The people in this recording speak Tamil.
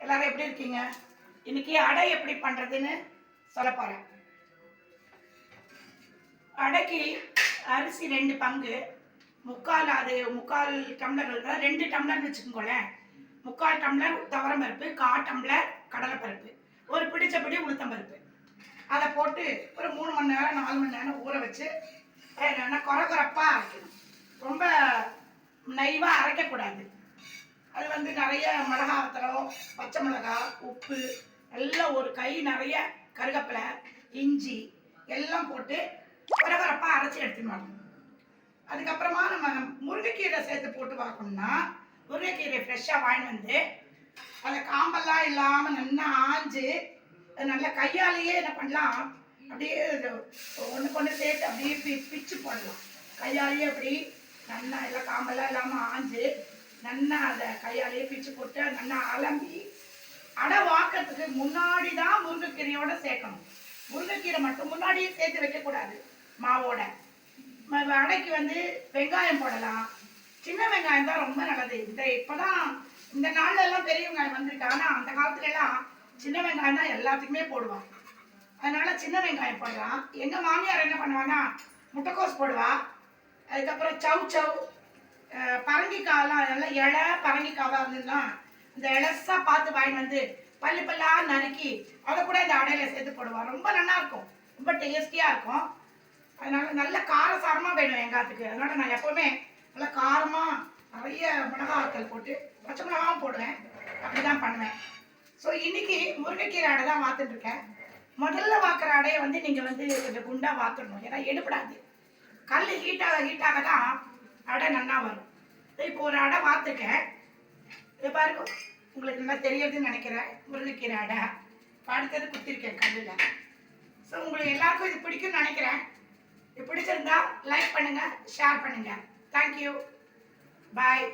எல்லாரும் எப்படி இருக்கீங்க? இன்னைக்கு அடை எப்படி பண்றதுன்னு சொல்ல போறேன். அடைக்கு அரிசி 2 பங்கு, முக்கால் டம்ளர் இருக்கா, 2 டம்ளர்னு வச்சுக்கோங்களேன். 3/4 டம்ளர் துவரம்பருப்பு, 1/4 டம்ளர் கடலைப்பருப்பு, ஒரு பிடிச்சபடி உளுத்தம்பருப்பு. அதை போட்டு ஒரு 3 மணி நேரம் 4 மணி நேரம் ஊற வச்சு என்னன்னா கொரகொரப்பாக அரைக்கணும். ரொம்ப நைவாக அரைக்கக்கூடாது. அது வந்து நிறைய மிளகாத்தலம், பச்சை மிளகா, உப்பு எல்லாம் ஒரு கை நிறைய கருவேப்பிலை, இஞ்சி எல்லாம் போட்டு கொரகொரப்பாக அரைச்சி எடுத்துன்னு வரணும். அதுக்கப்புறமா நம்ம முருங்கைக்கீரை சேர்த்து போட்டு பார்க்கணும்னா, முருங்கைக்கீரை ஃப்ரெஷ்ஷாக வாங்கிட்டு வந்து அதை காம்பெல்லாம் இல்லாமல் நல்லா ஆஞ்சு நல்லா கையாலேயே என்ன பண்ணலாம், அப்படியே ஒன்று சேர்த்து அப்படியே பிச்சு போடலாம். கையாலேயே அப்படி நல்லா எல்லாம் காம்பெல்லாம் இல்லாமல் ஆஞ்சு நல்லா அதை கையாலேயே பிச்சு போட்டு நல்லா அலம்பி அடை வாக்கிறதுக்கு முன்னாடி தான் முருங்கைக்கீரையோட சேர்க்கணும். முருங்கைக்கீரை மட்டும் முன்னாடியே சேர்த்து வைக்கக்கூடாது மாவோட. அடைக்கு வந்து வெங்காயம் போடலாம். சின்ன வெங்காயம் தான் ரொம்ப நல்லது. இப்போதான் இந்த நாள்ல எல்லாம் பெரிய வெங்காயம் வந்திருக்கு. ஆனால் அந்த காலத்துல எல்லாம் சின்ன வெங்காயம் தான் எல்லாத்துக்குமே போடுவாங்க. அதனால சின்ன வெங்காயம் போடலாம். எங்கள் மாமியார் என்ன பண்ணுவாங்கன்னா முட்டைக்கோஸ் போடுவா. அதுக்கப்புறம் சவ் பரங்கிக்காயெல்லாம் நல்லா இலை பரங்கிக்காவாக இருந்ததுன்னா இந்த இலசா பார்த்து வாங்கிட்டு வந்து பல்லாக நறுக்கி அதை கூட இந்த அடையில சேர்த்து போடுவாள். ரொம்ப நல்லா இருக்கும், ரொம்ப டேஸ்டியாக இருக்கும். அதனால நல்ல காரசாரமாக வேணும் எங்காத்துக்கு. அதனால நான் எப்போவுமே நல்லா காரமாக நிறைய மிளகாத்தல் போட்டு பச்சை மிளகாவும் போடுவேன். அப்படி தான் பண்ணுவேன். ஸோ இன்னைக்கு முருங்கைக்கீரை அடை தான் வாத்துட்ருக்கேன். முதல்ல வாக்குற அடையை வந்து நீங்கள் வந்து கொஞ்சம் குண்டாக வாத்துடணும். ஏன்னா எடுப்படாது. கல் ஹீட்டாக தான் அடை நல்லா வரும். இப்போ ஒரு அடை வாத்துருக்கேன். இது பாருங்க, உங்களுக்கு நல்லா தெரியறதுன்னு நினைக்கிறேன். முருங்கைக்கீரை அடை அடுத்தது குத்திருக்கேன் கல்லில். ஸோ உங்களுக்கு எல்லாருக்கும் இது பிடிக்கும்னு நினைக்கிறேன். இது பிடிச்சிருந்தா லைக் பண்ணுங்கள், ஷேர் பண்ணுங்கள். தேங்க்யூ, பாய்.